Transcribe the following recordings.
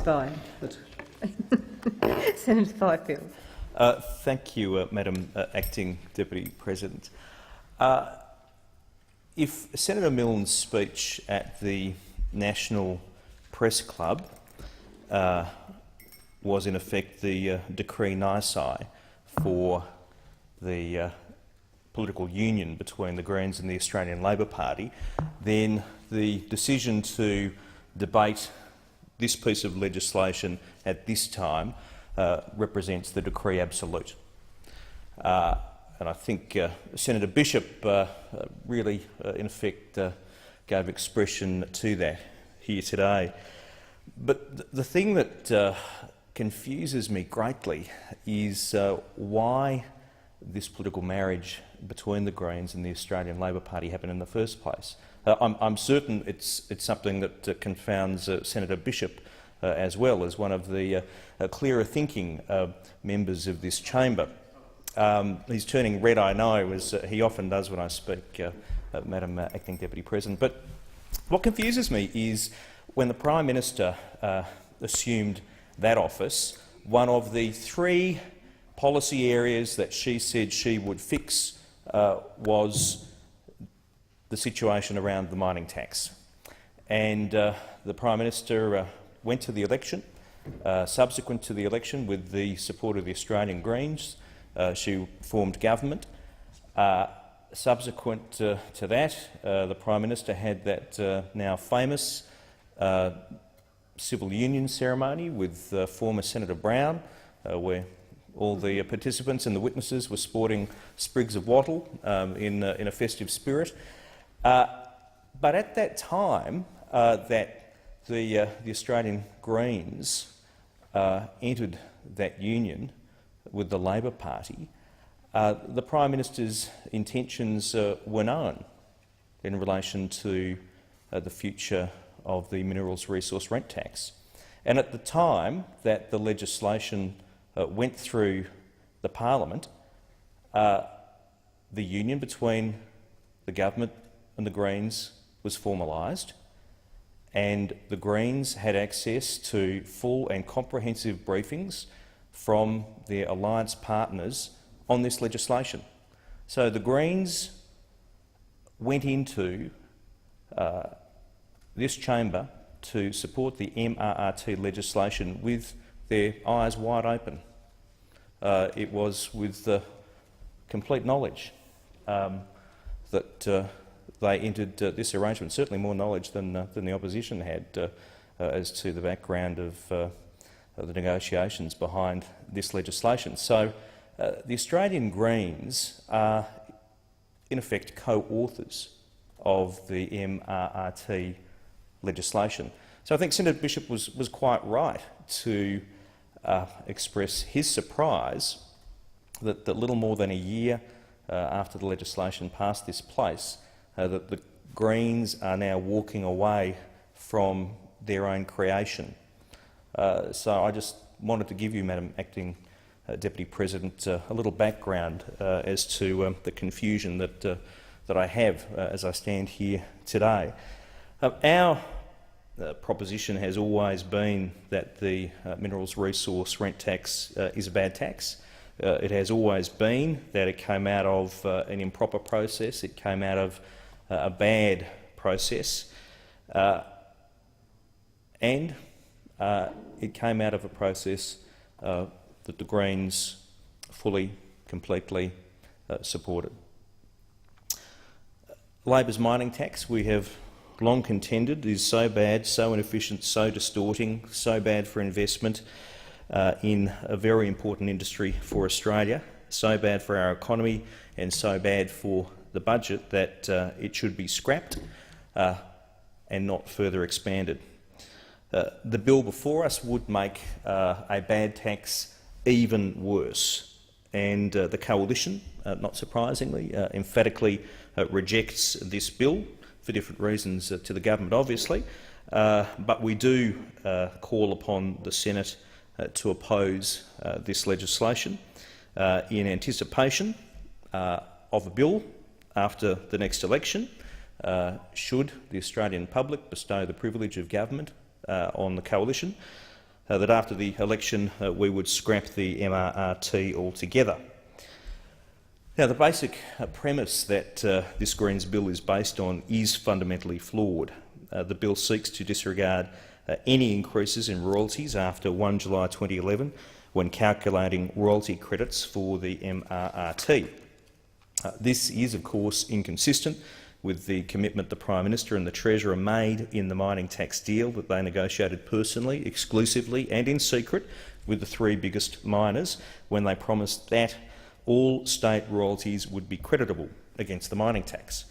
expired. Senator Fifield. Thank you, Madam Acting Deputy President. If Senator Milne's speech at the National Press Club was in effect the decree nisi for the political union between the Greens and the Australian Labor Party, then the decision to debate this piece of legislation at this time represents the decree absolute. And I think Senator Bishop really, in effect, gave expression to that here today. But the thing that confuses me greatly is why this political marriage between the Greens and the Australian Labor Party happened in the first place. I'm certain it's something that confounds Senator Bishop as well as one of the clearer thinking members of this chamber. He's turning red, I know, as he often does when I speak, Madam Acting Deputy President. But what confuses me is when the Prime Minister assumed that office, one of the three policy areas that she said she would fix was the situation around the mining tax. And the Prime Minister went to the election. Subsequent to the election, with the support of the Australian Greens, she formed government. Subsequent to that, the Prime Minister had that now famous civil union ceremony with former Senator Brown, where all the participants and the witnesses were sporting sprigs of wattle in a festive spirit. But at that time that the Australian Greens entered that union with the Labor Party, the Prime Minister's intentions were known in relation to the future of the Minerals Resource Rent Tax. And at the time that the legislation went through the Parliament, the union between the government and the Greens was formalised, and the Greens had access to full and comprehensive briefings from their alliance partners on this legislation. So the Greens went into this chamber to support the MRRT legislation with their eyes wide open. It was with complete knowledge that they entered this arrangement, certainly more knowledge than the opposition had as to the background of the negotiations behind this legislation. So the Australian Greens are in effect co-authors of the MRRT legislation. So I think Senator Bishop was quite right to express his surprise that little more than a year after the legislation passed this place, that the Greens are now walking away from their own creation. So I just wanted to give you, Madam Acting Deputy President, a little background as to the confusion that I have as I stand here today. Our proposition has always been that the Minerals Resource Rent Tax is a bad tax. It has always been that it came out of an improper process, it came out of a bad process, and it came out of a process that the Greens fully, completely supported. Labor's mining tax, we have long contended, is so bad, so inefficient, so distorting, so bad for investment in a very important industry for Australia, so bad for our economy and so bad for the budget that it should be scrapped and not further expanded. The bill before us would make a bad tax even worse, and the Coalition, not surprisingly, emphatically rejects this bill for different reasons to the government, obviously, but we do call upon the Senate to oppose this legislation in anticipation of a bill after the next election, should the Australian public bestow the privilege of government on the Coalition, that after the election we would scrap the MRRT altogether. Now, the basic premise that this Greens bill is based on is fundamentally flawed. The bill seeks to disregard any increases in royalties after 1 July 2011 when calculating royalty credits for the MRRT. This is, of course, inconsistent with the commitment the Prime Minister and the Treasurer made in the mining tax deal that they negotiated personally, exclusively and in secret with the three biggest miners when they promised that all state royalties would be creditable against the mining tax.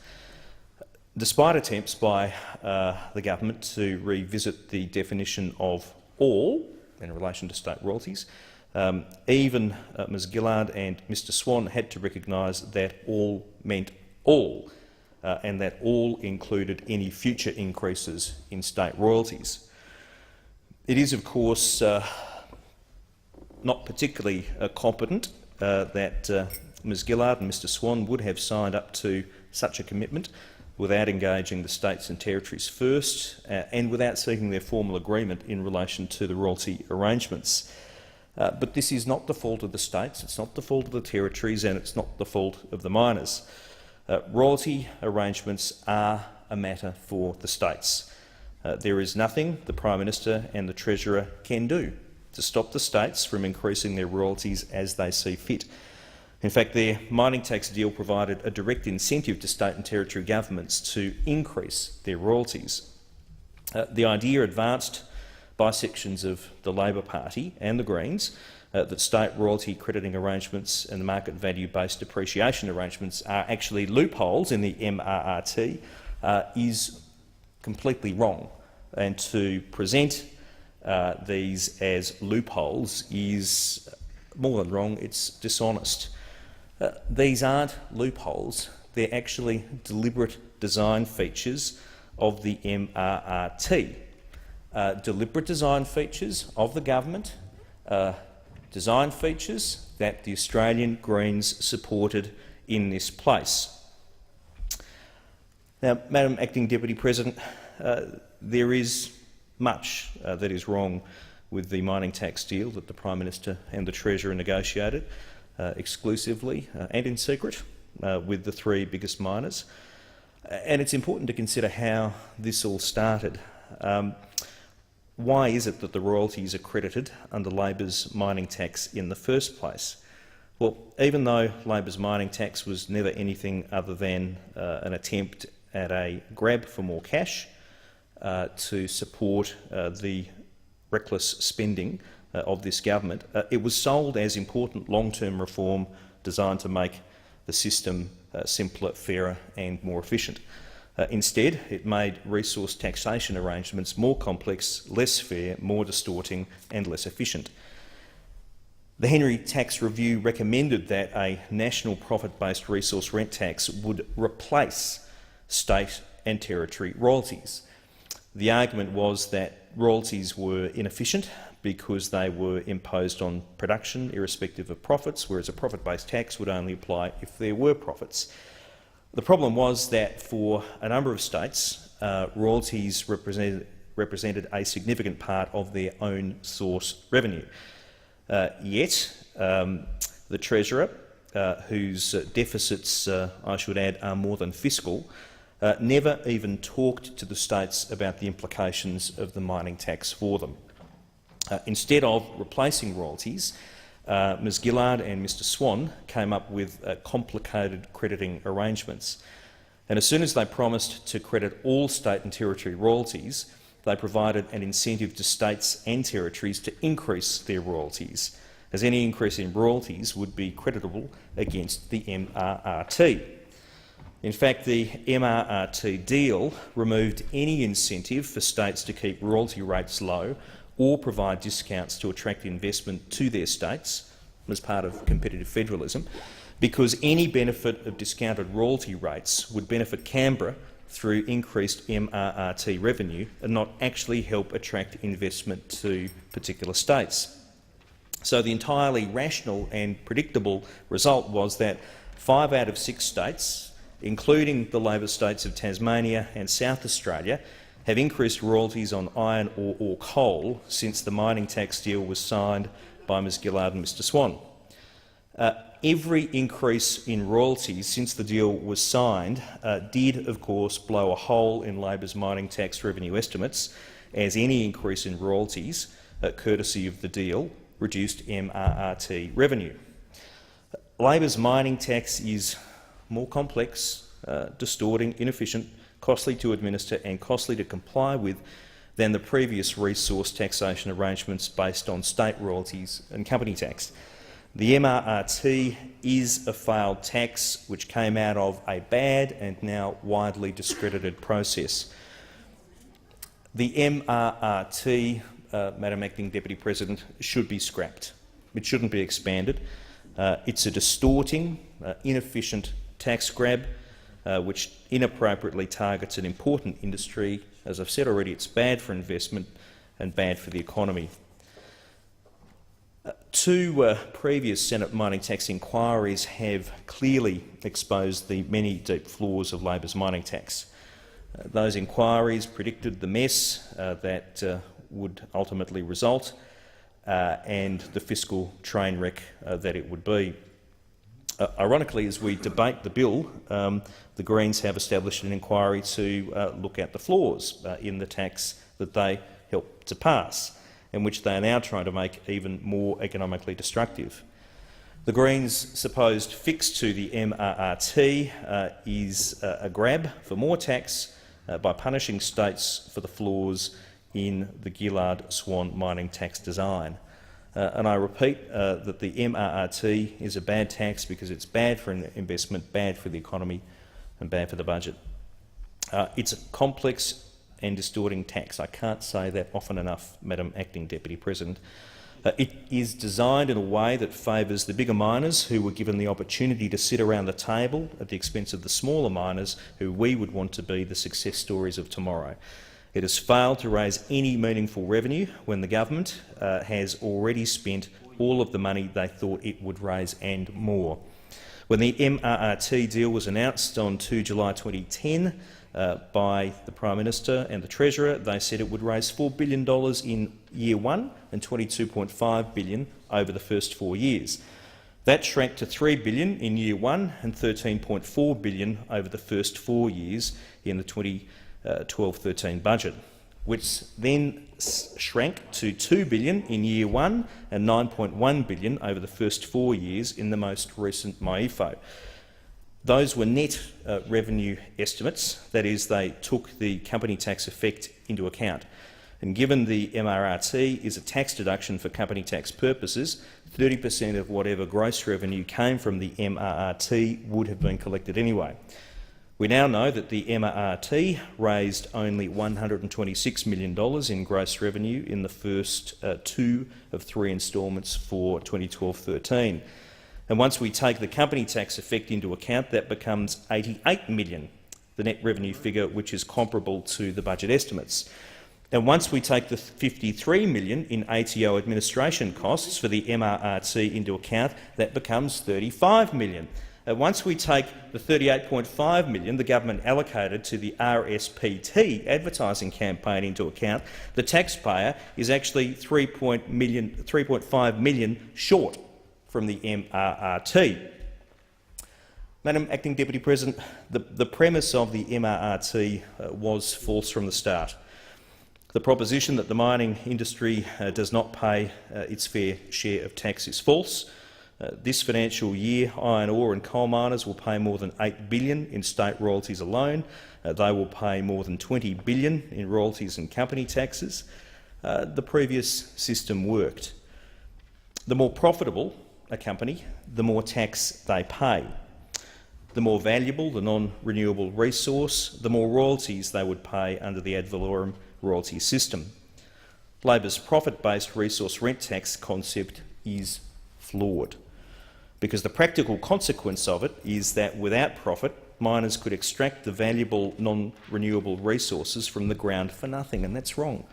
Despite attempts by the government to revisit the definition of all in relation to state royalties, even Ms Gillard and Mr Swan had to recognise that all meant all, and that all included any future increases in state royalties. It is, of course, not particularly competent that Ms Gillard and Mr Swan would have signed up to such a commitment without engaging the states and territories first and without seeking their formal agreement in relation to the royalty arrangements. But this is not the fault of the states, it's not the fault of the territories, and it's not the fault of the miners. Royalty arrangements are a matter for the states. There is nothing the Prime Minister and the Treasurer can do to stop the states from increasing their royalties as they see fit. In fact, their mining tax deal provided a direct incentive to state and territory governments to increase their royalties. The idea advanced by sections of the Labor Party and the Greens that state royalty crediting arrangements and the market value-based depreciation arrangements are actually loopholes in the MRRT is completely wrong, and to present these as loopholes is more than wrong, it's dishonest. These aren't loopholes, they're actually deliberate design features of the MRRT. Deliberate design features of the government, design features that the Australian Greens supported in this place. Now, Madam Acting Deputy President, there is much that is wrong with the mining tax deal that the Prime Minister and the Treasurer negotiated exclusively and in secret with the three biggest miners. And it's important to consider how this all started. Why is it that the royalties are credited under Labor's mining tax in the first place? Well, even though Labor's mining tax was never anything other than an attempt at a grab for more cash to support the reckless spending of this government, it was sold as important long-term reform designed to make the system simpler, fairer and more efficient. Instead, it made resource taxation arrangements more complex, less fair, more distorting and less efficient. The Henry Tax Review recommended that a national profit-based resource rent tax would replace state and territory royalties. The argument was that royalties were inefficient because they were imposed on production irrespective of profits, whereas a profit-based tax would only apply if there were profits. The problem was that for a number of states, royalties represented a significant part of their own source revenue. Yet, the Treasurer, whose deficits, I should add, are more than fiscal, never even talked to the states about the implications of the mining tax for them. Instead of replacing royalties, Ms Gillard and Mr Swan came up with complicated crediting arrangements. And as soon as they promised to credit all state and territory royalties, they provided an incentive to states and territories to increase their royalties, as any increase in royalties would be creditable against the MRRT. In fact, the MRRT deal removed any incentive for states to keep royalty rates low or provide discounts to attract investment to their states as part of competitive federalism, because any benefit of discounted royalty rates would benefit Canberra through increased MRRT revenue and not actually help attract investment to particular states. So the entirely rational and predictable result was that 5 out of 6 states, including the Labor states of Tasmania and South Australia, have increased royalties on iron ore or coal since the mining tax deal was signed by Ms Gillard and Mr Swan. Every increase in royalties since the deal was signed did, of course, blow a hole in Labor's mining tax revenue estimates, as any increase in royalties, courtesy of the deal, reduced MRRT revenue. Labor's mining tax is more complex, distorting, inefficient, costly to administer and costly to comply with than the previous resource taxation arrangements based on state royalties and company tax. The MRRT is a failed tax which came out of a bad and now widely discredited process. The MRRT, Madam Acting Deputy President, should be scrapped. It shouldn't be expanded. It's a distorting, inefficient tax grab which inappropriately targets an important industry. As I've said already, it's bad for investment and bad for the economy. Two previous Senate mining tax inquiries have clearly exposed the many deep flaws of Labor's mining tax. Those inquiries predicted the mess that would ultimately result and the fiscal train wreck that it would be. Ironically, as we debate the bill, the Greens have established an inquiry to look at the flaws in the tax that they helped to pass, and which they are now trying to make even more economically destructive. The Greens' supposed fix to the MRRT is a grab for more tax by punishing states for the flaws in the Gillard-Swan mining tax design. And I repeat that the MRRT is a bad tax because it's bad for investment, bad for the economy and bad for the budget. It's a complex and distorting tax. I can't say that often enough, Madam Acting Deputy President. It is designed in a way that favours the bigger miners who were given the opportunity to sit around the table at the expense of the smaller miners who we would want to be the success stories of tomorrow. It has failed to raise any meaningful revenue when the government has already spent all of the money they thought it would raise and more. When the MRRT deal was announced on 2 July 2010 by the Prime Minister and the Treasurer, they said it would raise $4 billion in year one and $22.5 billion over the first 4 years. That shrank to $3 billion in year one and $13.4 billion over the first 4 years in the 2012-13 budget, which then shrank to $2 billion in year one and $9.1 billion over the first 4 years in the most recent MYEFO. Those were net revenue estimates, that is, they took the company tax effect into account. And given the MRRT is a tax deduction for company tax purposes, 30% of whatever gross revenue came from the MRRT would have been collected anyway. We now know that the MRRT raised only $126 million in gross revenue in the first 2 of 3 instalments for 2012-13. And once we take the company tax effect into account, that becomes $88 million, the net revenue figure which is comparable to the budget estimates. And once we take the $53 million in ATO administration costs for the MRRT into account, that becomes $35 million. Once we take the $38.5 million the government allocated to the RSPT advertising campaign into account, the taxpayer is actually $3.5 million short from the MRRT. Madam Acting Deputy President, the premise of the MRRT was false from the start. The proposition that the mining industry does not pay its fair share of tax is false. This financial year, iron ore and coal miners will pay more than $8 billion in state royalties alone. They will pay more than $20 billion in royalties and company taxes. The previous system worked. The more profitable a company, the more tax they pay. The more valuable the non-renewable resource, the more royalties they would pay under the ad valorem royalty system. Labor's profit-based resource rent tax concept is flawed, because the practical consequence of it is that without profit, miners could extract the valuable non-renewable resources from the ground for nothing, and that's wrong.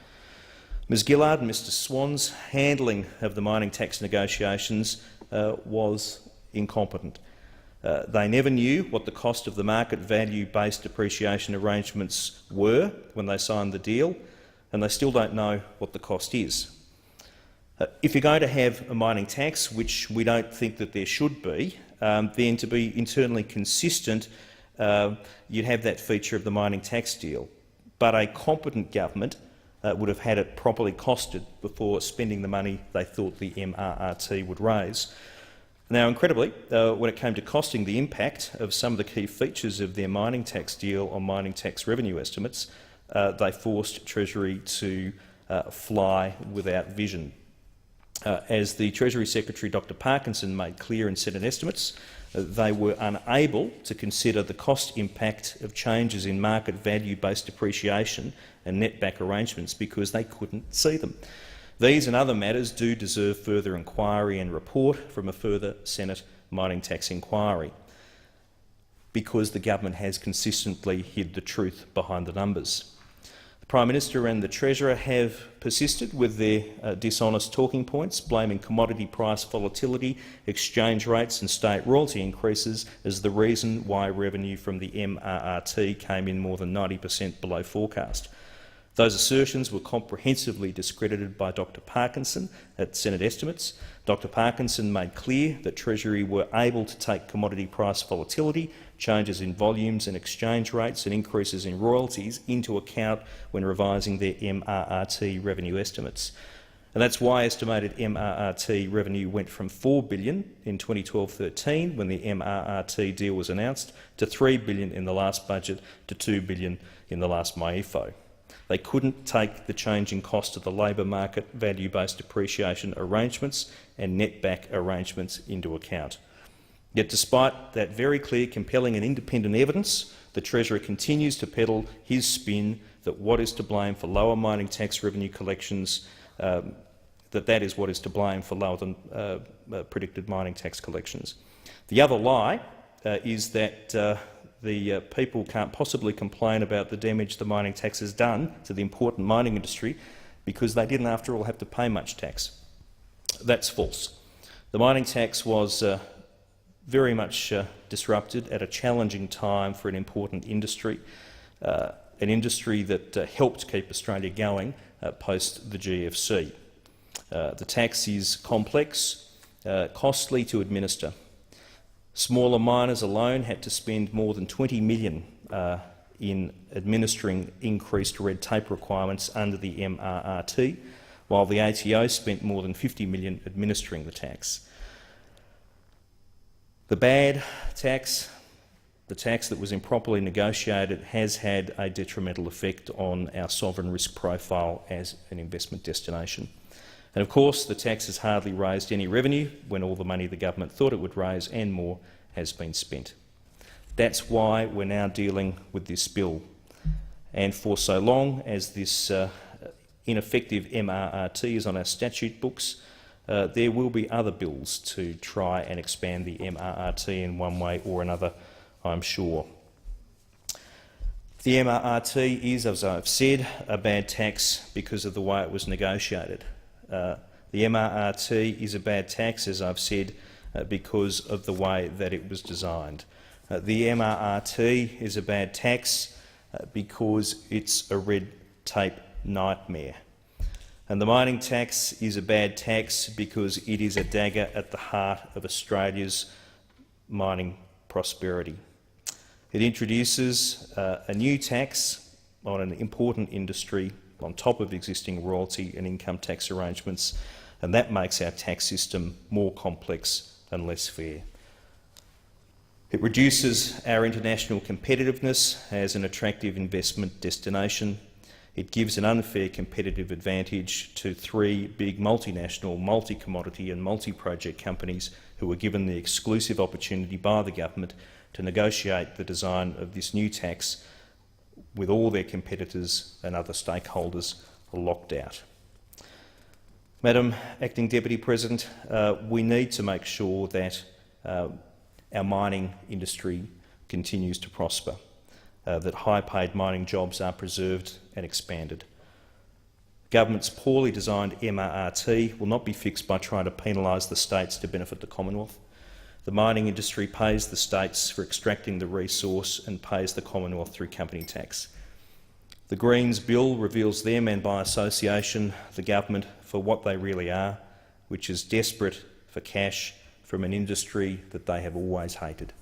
Ms Gillard and Mr Swan's handling of the mining tax negotiations was incompetent. They never knew what the cost of the market value-based depreciation arrangements were when they signed the deal, and they still don't know what the cost is. If you're going to have a mining tax, which we don't think that there should be, then to be internally consistent, you'd have that feature of the mining tax deal. But a competent government would have had it properly costed before spending the money they thought the MRRT would raise. Now, incredibly, when it came to costing the impact of some of the key features of their mining tax deal on mining tax revenue estimates, they forced Treasury to fly without vision. As the Treasury Secretary Dr Parkinson made clear in Senate estimates, they were unable to consider the cost impact of changes in market value-based depreciation and netback arrangements because they couldn't see them. These and other matters do deserve further inquiry and report from a further Senate mining tax inquiry, because the government has consistently hid the truth behind the numbers. The Prime Minister and the Treasurer have persisted with their dishonest talking points, blaming commodity price volatility, exchange rates and state royalty increases as the reason why revenue from the MRRT came in more than 90% below forecast. Those assertions were comprehensively discredited by Dr Parkinson at Senate estimates. Dr Parkinson made clear that Treasury were able to take commodity price volatility, changes in volumes and exchange rates and increases in royalties into account when revising their MRRT revenue estimates. And that's why estimated MRRT revenue went from $4 billion in 2012-13, when the MRRT deal was announced, to $3 billion in the last budget, to $2 billion in the last MYEFO. They couldn't take the changing cost of the labour market value-based depreciation arrangements and netback arrangements into account. Yet despite that very clear, compelling and independent evidence, the Treasurer continues to peddle his spin that what is to blame for lower mining tax revenue collections, that is what is to blame for lower than predicted mining tax collections. The other lie is that the people can't possibly complain about the damage the mining tax has done to the important mining industry because they didn't, after all, have to pay much tax. That's false. The mining tax was very much disrupted at a challenging time for an important industry, an industry that helped keep Australia going post the GFC. The tax is complex, costly to administer. Smaller miners alone had to spend more than $20 million in administering increased red tape requirements under the MRRT, while the ATO spent more than $50 million administering the tax. The bad tax, the tax that was improperly negotiated, has had a detrimental effect on our sovereign risk profile as an investment destination. And of course, the tax has hardly raised any revenue when all the money the government thought it would raise and more has been spent. That's why we're now dealing with this bill. And for so long as this ineffective MRRT is on our statute books, there will be other bills to try and expand the MRRT in one way or another, I'm sure. The MRRT is, as I've said, a bad tax because of the way it was negotiated. The MRRT is a bad tax, as I've said, because of the way that it was designed. The MRRT is a bad tax because it's a red tape nightmare. And the mining tax is a bad tax because it is a dagger at the heart of Australia's mining prosperity. It introduces a new tax on an important industry on top of existing royalty and income tax arrangements, and that makes our tax system more complex and less fair. It reduces our international competitiveness as an attractive investment destination. It gives an unfair competitive advantage to three big multinational, multi-commodity and multi-project companies who were given the exclusive opportunity by the government to negotiate the design of this new tax with all their competitors and other stakeholders locked out. Madam Acting Deputy President, we need to make sure that our mining industry continues to prosper, that high-paid mining jobs are preserved and expanded. Government's poorly designed MRRT will not be fixed by trying to penalise the states to benefit the Commonwealth. The mining industry pays the states for extracting the resource and pays the Commonwealth through company tax. The Greens bill reveals them, and by association the government, for what they really are, which is desperate for cash from an industry that they have always hated.